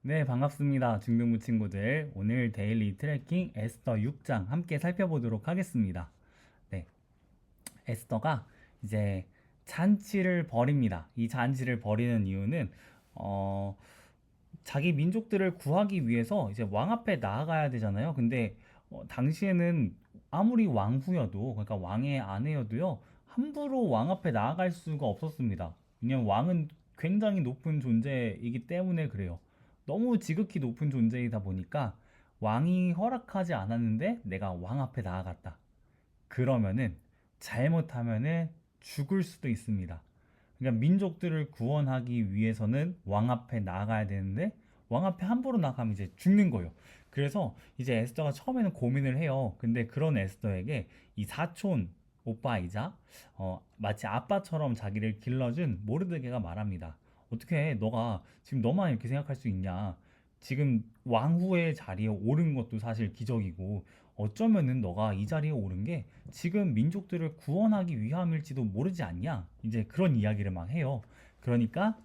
네, 반갑습니다. 중등부 친구들. 오늘 데일리 트래킹 에스더 6장 함께 살펴보도록 하겠습니다. 네, 에스더가 이제 잔치를 벌입니다. 이 잔치를 벌이는 이유는 어, 자기 민족들을 구하기 위해서 이제 왕 앞에 나아가야 되잖아요. 근데 당시에는 아무리 왕후여도, 그러니까 왕의 아내여도요, 함부로 왕 앞에 나아갈 수가 없었습니다. 왜냐면 왕은 굉장히 높은 존재이기 때문에 그래요. 너무 지극히 높은 존재이다 보니까 왕이 허락하지 않았는데 내가 왕 앞에 나아갔다. 그러면은 잘못하면은 죽을 수도 있습니다. 그러니까 민족들을 구원하기 위해서는 왕 앞에 나아가야 되는데 왕 앞에 함부로 나가면 이제 죽는 거예요. 그래서 이제 에스더가 처음에는 고민을 해요. 근데 그런 에스더에게 이 사촌 오빠이자 마치 아빠처럼 자기를 길러준 모르드게가 말합니다. 어떻게 너가 지금 너만 이렇게 생각할 수 있냐? 지금 왕후의 자리에 오른 것도 사실 기적이고 어쩌면은 너가 이 자리에 오른 게 지금 민족들을 구원하기 위함일지도 모르지 않냐? 이제 그런 이야기를 막 해요. 그러니까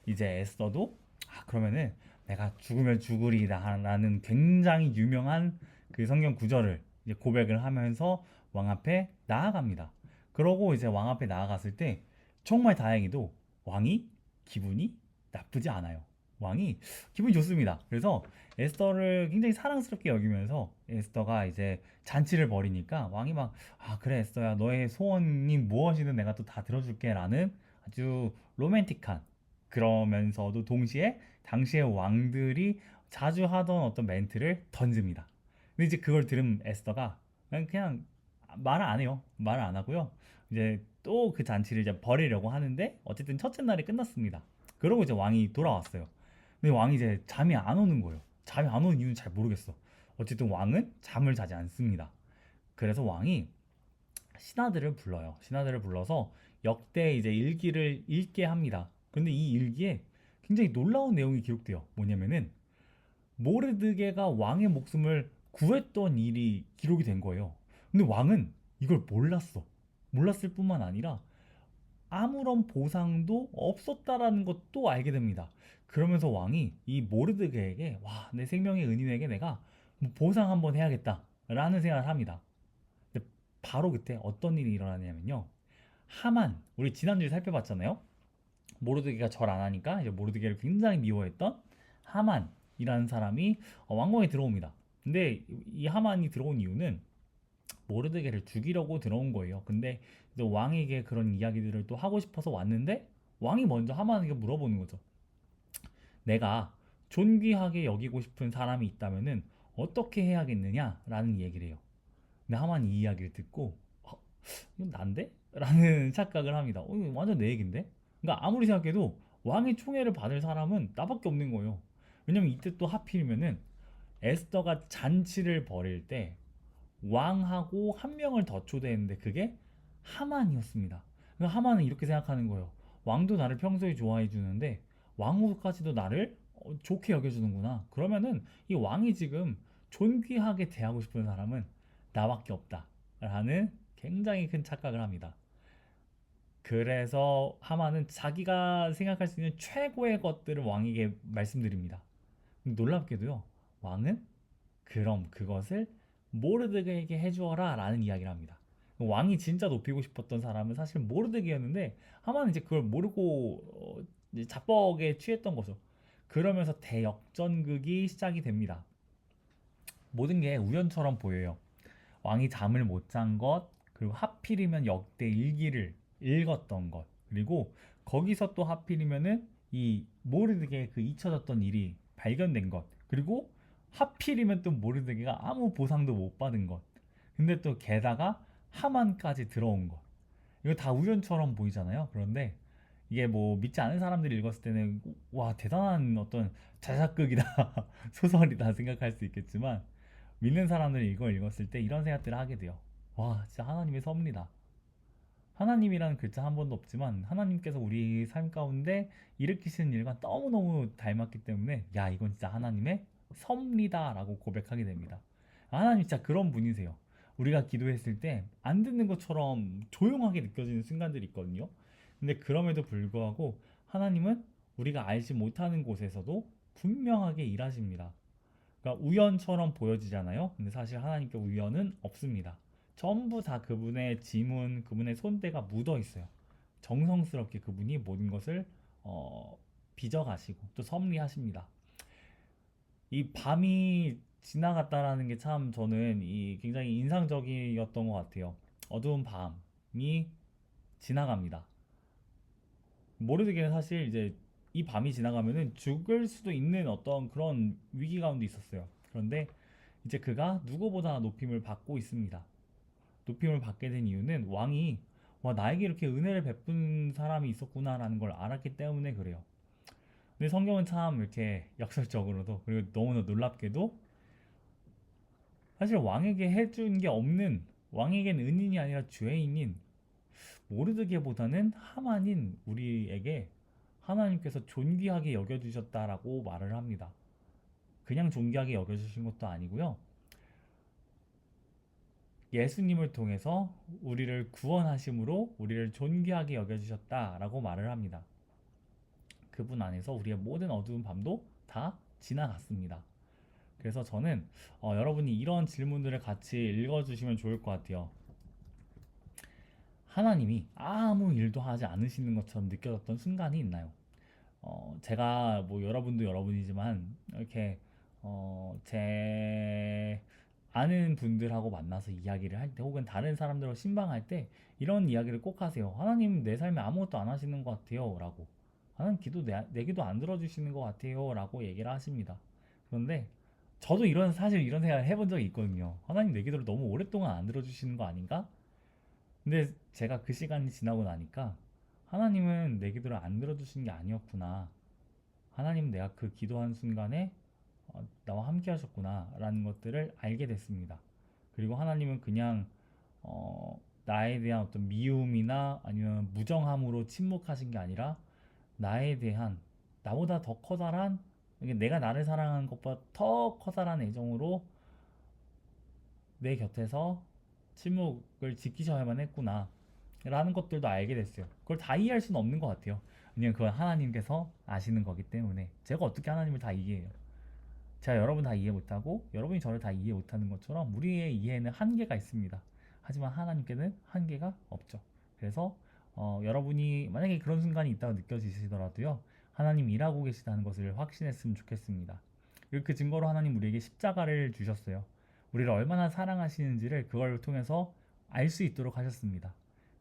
이제 에스더도 그러면은 내가 죽으면 죽으리라는 굉장히 유명한 그 성경 구절을 이제 고백을 하면서 왕 앞에 나아갑니다. 그러고 이제 왕 앞에 나아갔을 때 정말 다행히도 왕이 기분이 나쁘지 않아요. 왕이 기분이 좋습니다. 그래서 에스더를 굉장히 사랑스럽게 여기면서 에스더가 이제 잔치를 벌이니까 왕이 막 그래 에스더야 너의 소원이 무엇이든 내가 또 다 들어줄게 라는 아주 로맨틱한, 그러면서도 동시에 당시의 왕들이 자주 하던 어떤 멘트를 던집니다. 근데 이제 그걸 들은 에스더가 그냥 말을 안 해요. 말을 안 하고요. 이제 또 그 잔치를 이제 벌이려고 하는데 어쨌든 첫째 날이 끝났습니다. 그러고 이제 왕이 돌아왔어요. 근데 왕이 이제 잠이 안 오는 거예요. 잠이 안 오는 이유는 잘 모르겠어. 어쨌든 왕은 잠을 자지 않습니다. 그래서 왕이 신하들을 불러요. 신하들을 불러서 역대 이제 일기를 읽게 합니다. 근데 이 일기에 굉장히 놀라운 내용이 기록돼요. 뭐냐면은 모르드게가 왕의 목숨을 구했던 일이 기록이 된 거예요. 근데 왕은 이걸 몰랐어. 몰랐을 뿐만 아니라 아무런 보상도 없었다라는 것도 알게 됩니다. 그러면서 왕이 이 모르드게에게 내 생명의 은인에게 내가 뭐 보상 한번 해야겠다라는 생각을 합니다. 근데 바로 그때 어떤 일이 일어나냐면요. 하만, 우리 지난주에 살펴봤잖아요. 모르드게가 절 안 하니까 이제 모르드게를 굉장히 미워했던 하만이라는 사람이 왕궁에 들어옵니다. 근데 이 하만이 들어온 이유는 모르드게를 죽이려고 들어온 거예요. 근데 이제 왕에게 그런 이야기들을 또 하고 싶어서 왔는데 왕이 먼저 하만에게 물어보는 거죠. 내가 존귀하게 여기고 싶은 사람이 있다면은 어떻게 해야겠느냐라는 얘기를 해요. 근데 하만이 이 이야기를 듣고 이건 난데? 라는 착각을 합니다. 이거 완전 내 얘긴데? 그러니까 아무리 생각해도 왕의 총애를 받을 사람은 나밖에 없는 거예요. 왜냐면 이때 또 하필이면은 에스더가 잔치를 벌일 때 왕하고 한 명을 더 초대했는데 그게 하만이었습니다. 그러니까 하만은 이렇게 생각하는 거예요. 왕도 나를 평소에 좋아해 주는데 왕후까지도 나를 좋게 여겨주는구나. 그러면은 이 왕이 지금 존귀하게 대하고 싶은 사람은 나밖에 없다. 라는 굉장히 큰 착각을 합니다. 그래서 하만은 자기가 생각할 수 있는 최고의 것들을 왕에게 말씀드립니다. 놀랍게도요, 왕은 그럼 그것을 모르드게에게 해주어라 라는 이야기를 합니다. 왕이 진짜 높이고 싶었던 사람은 사실 모르드게였는데 하만은 이제 그걸 모르고 이제 자뻑에 취했던 거죠. 그러면서 대역전극이 시작이 됩니다. 모든 게 우연처럼 보여요. 왕이 잠을 못 잔 것, 그리고 하필이면 역대 일기를 읽었던 것, 그리고 거기서 또 하필이면은 이 모르드게 그 잊혀졌던 일이 발견된 것, 그리고 하필이면 또 모르드게가 아무 보상도 못 받은 것, 근데 또 게다가 하만까지 들어온 것, 이거 다 우연처럼 보이잖아요. 그런데 이게 뭐 믿지 않은 사람들이 읽었을 때는 와 대단한 어떤 자작극이다 소설이다 생각할 수 있겠지만 믿는 사람들이 이걸 읽었을 때 이런 생각들을 하게 돼요. 와, 진짜 하나님의 섭리다. 하나님이라는 글자 한 번도 없지만 하나님께서 우리 삶 가운데 일으키시는 일과 너무너무 닮았기 때문에 야, 이건 진짜 하나님의 섭리다라고 고백하게 됩니다. 하나님 진짜 그런 분이세요. 우리가 기도했을 때 안 듣는 것처럼 조용하게 느껴지는 순간들이 있거든요. 근데 그럼에도 불구하고 하나님은 우리가 알지 못하는 곳에서도 분명하게 일하십니다. 그러니까 우연처럼 보여지잖아요. 근데 사실 하나님께 우연은 없습니다. 전부 다 그분의 지문, 그분의 손때가 묻어 있어요. 정성스럽게 그분이 모든 것을 어, 빚어가시고 또 섭리하십니다. 이 밤이 지나갔다라는 게 참 저는 이 굉장히 인상적이었던 것 같아요. 어두운 밤이 지나갑니다. 모르드게는 사실 이제 이 밤이 지나가면은 죽을 수도 있는 어떤 그런 위기 가운데 있었어요. 그런데 이제 그가 누구보다 높임을 받고 있습니다. 높임을 받게 된 이유는 왕이 와 나에게 이렇게 은혜를 베푼 사람이 있었구나라는 걸 알았기 때문에 그래요. 근데 성경은 참 이렇게 역설적으로도 그리고 너무나 놀랍게도 사실 왕에게 해준 게 없는 왕에겐 은인이 아니라 죄인인 모르드게보다는 하만인 우리에게 하나님께서 존귀하게 여겨주셨다라고 말을 합니다. 그냥 존귀하게 여겨주신 것도 아니고요. 예수님을 통해서 우리를 구원하심으로 우리를 존귀하게 여겨주셨다라고 말을 합니다. 그분 안에서 우리의 모든 어두운 밤도 다 지나갔습니다. 그래서 저는 여러분이 이런 질문들을 같이 읽어주시면 좋을 것 같아요. 하나님이 아무 일도 하지 않으시는 것처럼 느껴졌던 순간이 있나요? 제가 뭐 여러분도 여러분이지만 이렇게 제 아는 분들하고 만나서 이야기를 할 때 혹은 다른 사람들과 신방할 때 이런 이야기를 꼭 하세요. 하나님 내 삶에 아무것도 안 하시는 것 같아요 라고 하나님 기도 내 기도 안 들어주시는 것 같아요 라고 얘기를 하십니다. 그런데 저도 사실 이런 생각을 해본 적이 있거든요. 하나님 내 기도를 너무 오랫동안 안 들어주시는 거 아닌가? 근데 제가 그 시간이 지나고 나니까 하나님은 내 기도를 안 들어주신 게 아니었구나. 하나님 내가 그 기도한 순간에 나와 함께 하셨구나 라는 것들을 알게 됐습니다. 그리고 하나님은 그냥 나에 대한 어떤 미움이나 아니면 무정함으로 침묵하신 게 아니라 나에 대한 나보다 더 커다란 내가 나를 사랑하는 것보다 더 커다란 애정으로 내 곁에서 침묵을 지키셔야만 했구나 라는 것들도 알게 됐어요. 그걸 다 이해할 수는 없는 것 같아요. 왜냐면 그건 하나님께서 아시는 거기 때문에 제가 어떻게 하나님을 다 이해해요. 제가 여러분 다 이해 못하고 여러분이 저를 다 이해 못하는 것처럼 우리의 이해에는 한계가 있습니다. 하지만 하나님께는 한계가 없죠. 그래서 여러분이 만약에 그런 순간이 있다고 느껴지시더라도요. 하나님 일하고 계시다는 것을 확신했으면 좋겠습니다. 그리고 그 증거로 하나님 우리에게 십자가를 주셨어요. 우리를 얼마나 사랑하시는지를 그걸 통해서 알 수 있도록 하셨습니다.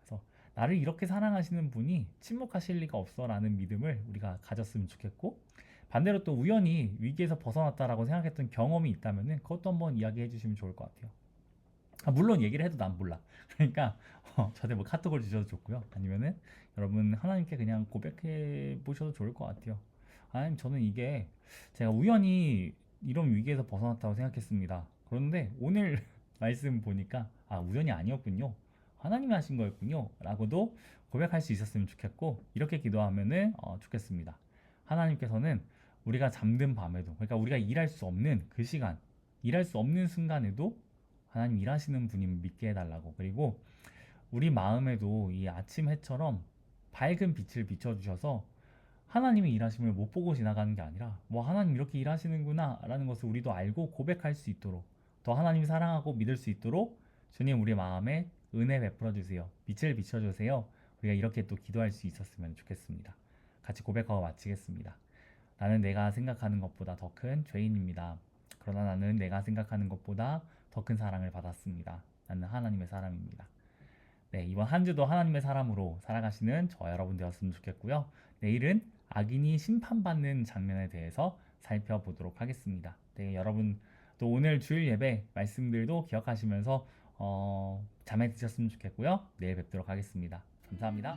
그래서 나를 이렇게 사랑하시는 분이 침묵하실 리가 없어라는 믿음을 우리가 가졌으면 좋겠고 반대로 또 우연히 위기에서 벗어났다라고 생각했던 경험이 있다면은 그것도 한번 이야기해 주시면 좋을 것 같아요. 물론 얘기를 해도 난 몰라. 그러니까 저한테 뭐 카톡을 주셔도 좋고요. 아니면은 여러분 하나님께 그냥 고백해 보셔도 좋을 것 같아요. 하나님 저는 이게 제가 우연히 이런 위기에서 벗어났다고 생각했습니다. 그런데 오늘 말씀 보니까 우연이 아니었군요. 하나님이 하신 거였군요. 라고도 고백할 수 있었으면 좋겠고 이렇게 기도하면은 좋겠습니다. 하나님께서는 우리가 잠든 밤에도 그러니까 우리가 일할 수 없는 그 시간 일할 수 없는 순간에도 하나님 일하시는 분임을 믿게 해달라고 그리고 우리 마음에도 이 아침 해처럼 밝은 빛을 비춰주셔서 하나님의 일하심을 못 보고 지나가는 게 아니라 뭐 하나님 이렇게 일하시는구나 라는 것을 우리도 알고 고백할 수 있도록 더 하나님 사랑하고 믿을 수 있도록 주님 우리 마음에 은혜 베풀어 주세요. 빛을 비춰주세요. 우리가 이렇게 또 기도할 수 있었으면 좋겠습니다. 같이 고백하고 마치겠습니다. 나는 내가 생각하는 것보다 더 큰 죄인입니다. 그러나 나는 내가 생각하는 것보다 더 큰 사랑을 받았습니다. 나는 하나님의 사람입니다. 네, 이번 한 주도 하나님의 사람으로 살아가시는 저 여러분 되었으면 좋겠고요. 내일은 악인이 심판받는 장면에 대해서 살펴보도록 하겠습니다. 네, 여러분 또 오늘 주일 예배 말씀들도 기억하시면서 잠에 드셨으면 좋겠고요. 내일 뵙도록 하겠습니다. 감사합니다.